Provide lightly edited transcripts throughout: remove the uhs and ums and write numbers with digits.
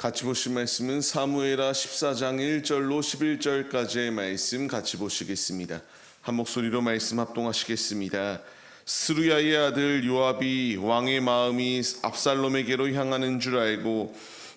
같이 보실 말씀은 사무엘하 14장 1절로 11절까지의 말씀 같이 보시겠습니다. 한 목소리로 말씀 합동하시겠습니다. 스루야의 아들 요압이 왕의 마음이 압살롬에게로 향하는 줄 알고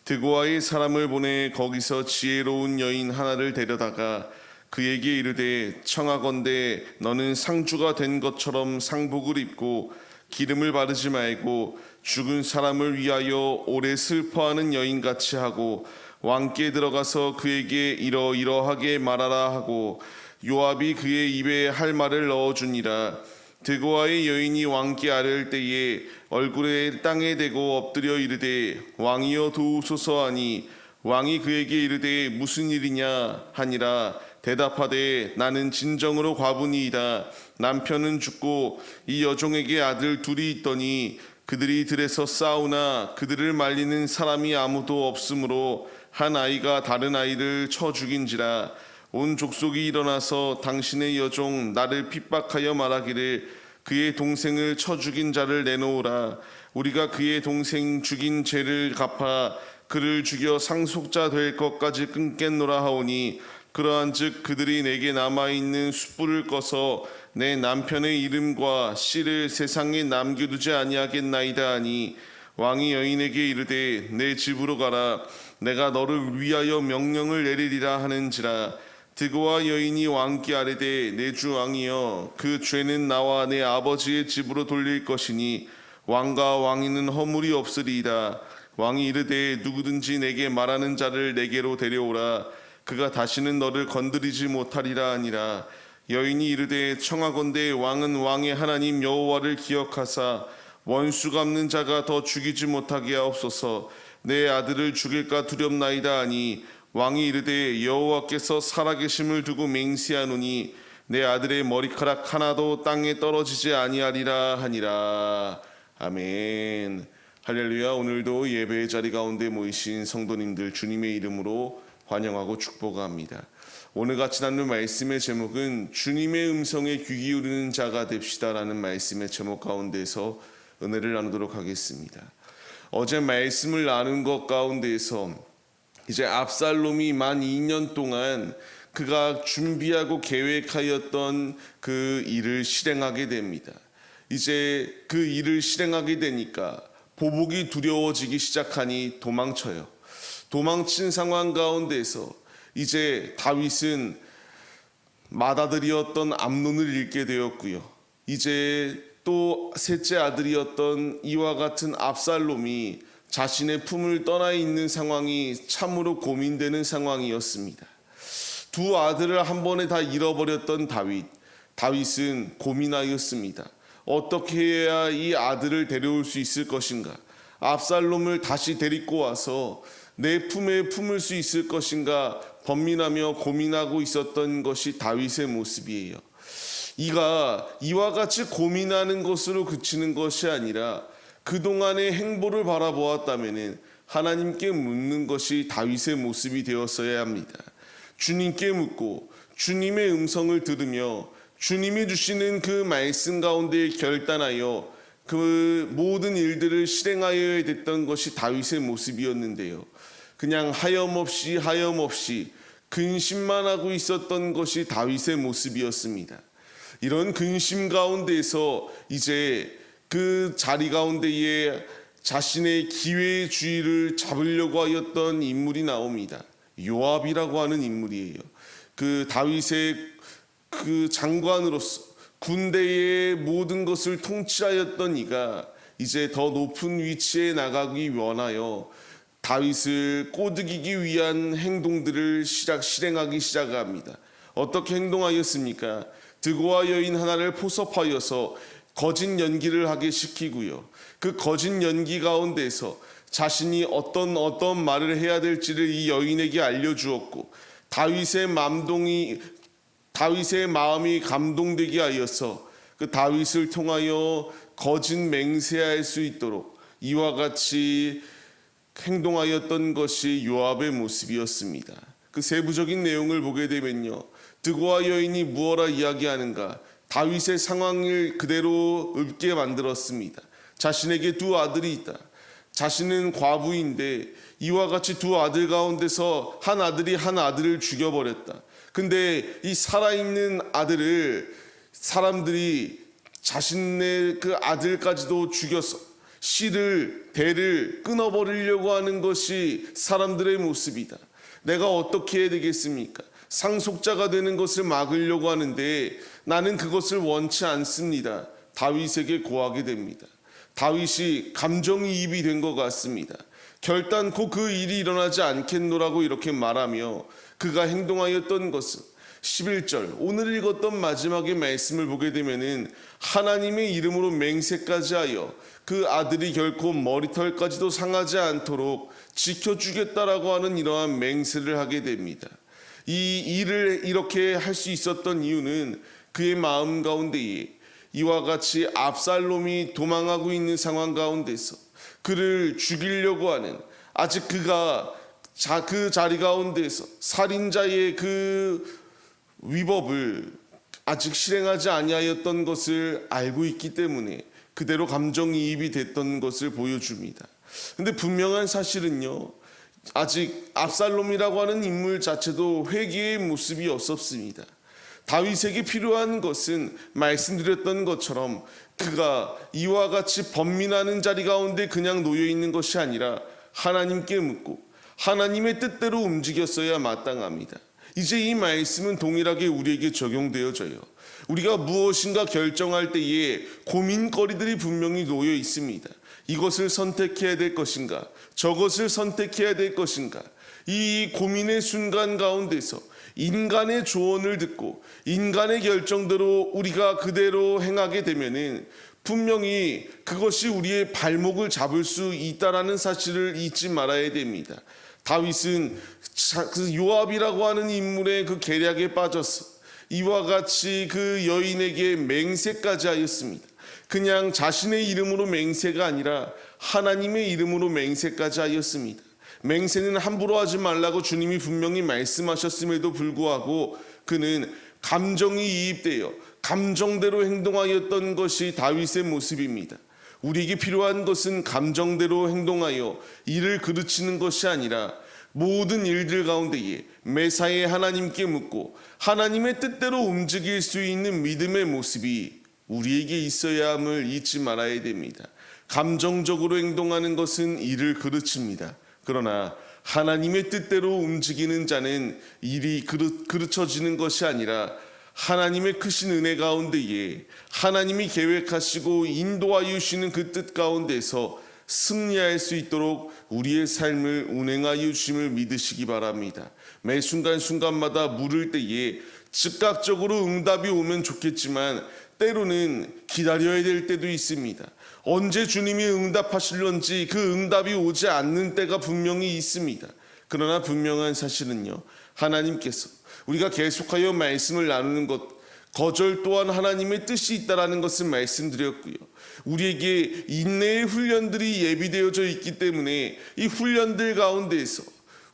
드고아의 사람을 보내 거기서 지혜로운 여인 하나를 데려다가 그에게 이르되 청하건대 너는 상주가 된 것처럼 상복을 입고 기름을 바르지 말고 죽은 사람을 위하여 오래 슬퍼하는 여인같이 하고 왕께 들어가서 그에게 이러이러하게 말하라 하고 요압이 그의 입에 할 말을 넣어주니라. 드고아의 여인이 왕께 아뢰을 때에 얼굴에 땅에 대고 엎드려 이르되 왕이여 도우소서 하니 왕이 그에게 이르되 무슨 일이냐 하니라. 대답하되 나는 진정으로 과부니이다. 남편은 죽고 이 여종에게 아들 둘이 있더니 그들이 들에서 싸우나 그들을 말리는 사람이 아무도 없으므로 한 아이가 다른 아이를 쳐 죽인지라. 온 족속이 일어나서 당신의 여종 나를 핍박하여 말하기를 그의 동생을 쳐 죽인 자를 내놓으라. 우리가 그의 동생 죽인 죄를 갚아 그를 죽여 상속자 될 것까지 끊겠노라 하오니 그러한즉 그들이 내게 남아있는 숯불을 꺼서 내 남편의 이름과 씨를 세상에 남겨두지 아니하겠나이다 하니 왕이 여인에게 이르되 내 집으로 가라. 내가 너를 위하여 명령을 내리리라 하는지라. 드고아 여인이 왕께 아뢰되 내 주 왕이여 그 죄는 나와 내 아버지의 집으로 돌릴 것이니 왕과 왕위는 허물이 없으리이다. 왕이 이르되 누구든지 내게 말하는 자를 내게로 데려오라. 그가 다시는 너를 건드리지 못하리라 하니라. 여인이 이르되 청하건대 왕은 왕의 하나님 여호와를 기억하사 원수 갚는 자가 더 죽이지 못하게 하옵소서. 내 아들을 죽일까 두렵나이다 하니 왕이 이르되 여호와께서 살아계심을 두고 맹세하노니 내 아들의 머리카락 하나도 땅에 떨어지지 아니하리라 하니라. 아멘. 할렐루야. 오늘도 예배의 자리 가운데 모이신 성도님들 주님의 이름으로 환영하고 축복합니다. 오늘 같이 나눌 말씀의 제목은 주님의 음성에 귀 기울이는 자가 됩시다라는 말씀의 제목 가운데서 은혜를 나누도록 하겠습니다. 어제 말씀을 나눈 것 가운데서 이제 압살롬이 만 2년 동안 그가 준비하고 계획하였던 그 일을 실행하게 됩니다. 이제 그 일을 실행하게 되니까 보복이 두려워지기 시작하니 도망쳐요. 도망친 상황 가운데서 이제 다윗은 맏아들이었던 암논을 잃게 되었고요. 이제 또 셋째 아들이었던 이와 같은 압살롬이 자신의 품을 떠나 있는 상황이 참으로 고민되는 상황이었습니다. 두 아들을 한 번에 다 잃어버렸던 다윗은 고민하였습니다. 어떻게 해야 이 아들을 데려올 수 있을 것인가? 압살롬을 다시 데리고 와서 내 품에 품을 수 있을 것인가 번민하며 고민하고 있었던 것이 다윗의 모습이에요. 이와 같이 고민하는 것으로 그치는 것이 아니라 그동안의 행보를 바라보았다면 하나님께 묻는 것이 다윗의 모습이 되었어야 합니다. 주님께 묻고 주님의 음성을 들으며 주님이 주시는 그 말씀 가운데 결단하여 그 모든 일들을 실행하여야 됐던 것이 다윗의 모습이었는데요. 그냥 하염없이 근심만 하고 있었던 것이 다윗의 모습이었습니다. 이런 근심 가운데서 이제 그 자리 가운데에 자신의 기회의 주의를 잡으려고 하였던 인물이 나옵니다. 요압이라고 하는 인물이에요. 그 다윗의 그 장관으로서 군대의 모든 것을 통치하였던 이가 이제 더 높은 위치에 나가기 원하여 다윗을 꼬드기기 위한 행동들을 실행하기 시작합니다. 어떻게 행동하였습니까? 드고아 여인 하나를 포섭하여서 거짓 연기를 하게 시키고요. 그 거짓 연기 가운데서 자신이 어떤 말을 해야 될지를 이 여인에게 알려주었고 다윗의 마음이 감동되게 하여서 그 다윗을 통하여 거짓 맹세할 수 있도록 이와 같이 행동하였던 것이 요압의 모습이었습니다. 그 세부적인 내용을 보게 되면요. 드고아 여인이 무엇라 이야기하는가? 다윗의 상황을 그대로 읊게 만들었습니다. 자신에게 두 아들이 있다. 자신은 과부인데 이와 같이 두 아들 가운데서 한 아들이 한 아들을 죽여버렸다. 근데 이 살아있는 아들을 사람들이 자신의 그 아들까지도 죽여서 씨를 대를 끊어버리려고 하는 것이 사람들의 모습이다. 내가 어떻게 해야 되겠습니까? 상속자가 되는 것을 막으려고 하는데 나는 그것을 원치 않습니다. 다윗에게 고하게 됩니다. 다윗이 감정이입이 된 것 같습니다. 결단코 그 일이 일어나지 않겠노라고 이렇게 말하며 그가 행동하였던 것은 11절 오늘 읽었던 마지막의 말씀을 보게 되면은 하나님의 이름으로 맹세까지 하여 그 아들이 결코 머리털까지도 상하지 않도록 지켜주겠다라고 하는 이러한 맹세를 하게 됩니다. 이 일을 이렇게 할 수 있었던 이유는 그의 마음 가운데에 이와 같이 압살롬이 도망하고 있는 상황 가운데서 그를 죽이려고 하는 아직 그가 그 자리 가운데서 살인자의 그 위법을 아직 실행하지 아니하였던 것을 알고 있기 때문에 그대로 감정이입이 됐던 것을 보여줍니다. 근데 분명한 사실은요, 아직 압살롬이라고 하는 인물 자체도 회개의 모습이 없었습니다. 다윗에게 필요한 것은 말씀드렸던 것처럼 그가 이와 같이 번민하는 자리 가운데 그냥 놓여 있는 것이 아니라 하나님께 묻고 하나님의 뜻대로 움직였어야 마땅합니다. 이제 이 말씀은 동일하게 우리에게 적용되어져요. 우리가 무엇인가 결정할 때에 고민거리들이 분명히 놓여 있습니다. 이것을 선택해야 될 것인가? 저것을 선택해야 될 것인가? 이 고민의 순간 가운데서 인간의 조언을 듣고 인간의 결정대로 우리가 그대로 행하게 되면은 분명히 그것이 우리의 발목을 잡을 수 있다라는 사실을 잊지 말아야 됩니다. 다윗은 그 요압이라고 하는 인물의 그 계략에 빠져서 이와 같이 그 여인에게 맹세까지 하였습니다. 그냥 자신의 이름으로 맹세가 아니라 하나님의 이름으로 맹세까지 하였습니다. 맹세는 함부로 하지 말라고 주님이 분명히 말씀하셨음에도 불구하고 그는 감정이 이입되어 감정대로 행동하였던 것이 다윗의 모습입니다. 우리에게 필요한 것은 감정대로 행동하여 일을 그르치는 것이 아니라 모든 일들 가운데에 매사에 하나님께 묻고 하나님의 뜻대로 움직일 수 있는 믿음의 모습이 우리에게 있어야 함을 잊지 말아야 됩니다. 감정적으로 행동하는 것은 일을 그르칩니다. 그러나 하나님의 뜻대로 움직이는 자는 일이 그르쳐지는 것이 아니라 하나님의 크신 은혜 가운데에 하나님이 계획하시고 인도하여 주시는 그 뜻 가운데서 승리할 수 있도록 우리의 삶을 운행하여 주심을 믿으시기 바랍니다. 매 순간순간마다 물을 때에 즉각적으로 응답이 오면 좋겠지만 때로는 기다려야 될 때도 있습니다. 언제 주님이 응답하실런지 그 응답이 오지 않는 때가 분명히 있습니다. 그러나 분명한 사실은요, 하나님께서 우리가 계속하여 말씀을 나누는 것, 거절 또한 하나님의 뜻이 있다라는 것을 말씀드렸고요. 우리에게 인내의 훈련들이 예비되어져 있기 때문에 이 훈련들 가운데에서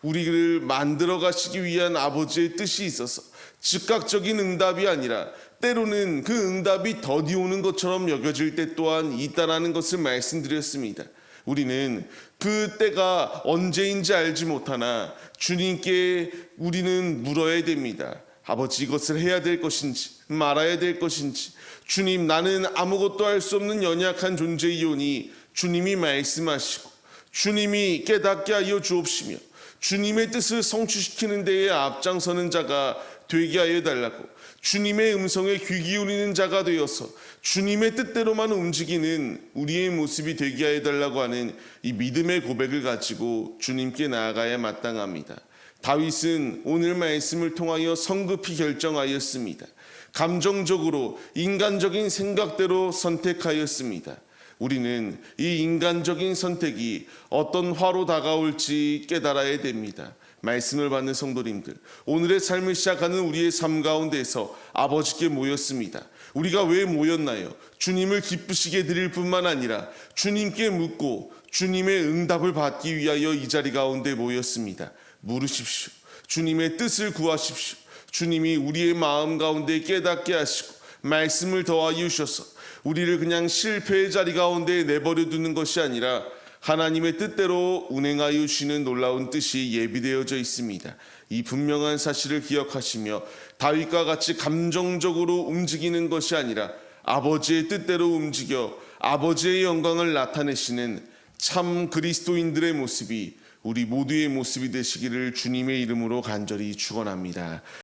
우리를 만들어 가시기 위한 아버지의 뜻이 있어서 즉각적인 응답이 아니라 때로는 그 응답이 더디 오는 것처럼 여겨질 때 또한 있다라는 것을 말씀드렸습니다. 우리는 그 때가 언제인지 알지 못하나 주님께 우리는 물어야 됩니다. 아버지, 이것을 해야 될 것인지 말아야 될 것인지, 주님, 나는 아무것도 할 수 없는 연약한 존재이오니 주님이 말씀하시고 주님이 깨닫게 하여 주옵시며 주님의 뜻을 성취시키는 데에 앞장서는 자가 되게 하여 달라고, 주님의 음성에 귀 기울이는 자가 되어서 주님의 뜻대로만 움직이는 우리의 모습이 되게 하여 달라고 하는 이 믿음의 고백을 가지고 주님께 나아가야 마땅합니다. 다윗은 오늘 말씀을 통하여 성급히 결정하였습니다. 감정적으로 인간적인 생각대로 선택하였습니다. 우리는 이 인간적인 선택이 어떤 화로 다가올지 깨달아야 됩니다. 말씀을 받는 성도님들, 오늘의 삶을 시작하는 우리의 삶 가운데서 아버지께 모였습니다. 우리가 왜 모였나요? 주님을 기쁘시게 드릴 뿐만 아니라 주님께 묻고 주님의 응답을 받기 위하여 이 자리 가운데 모였습니다. 물으십시오. 주님의 뜻을 구하십시오. 주님이 우리의 마음 가운데 깨닫게 하시고 말씀을 더하여 주셔서 우리를 그냥 실패의 자리 가운데 내버려 두는 것이 아니라 하나님의 뜻대로 운행하여 주시는 놀라운 뜻이 예비되어져 있습니다. 이 분명한 사실을 기억하시며 다윗과 같이 감정적으로 움직이는 것이 아니라 아버지의 뜻대로 움직여 아버지의 영광을 나타내시는 참 그리스도인들의 모습이 우리 모두의 모습이 되시기를 주님의 이름으로 간절히 축원합니다.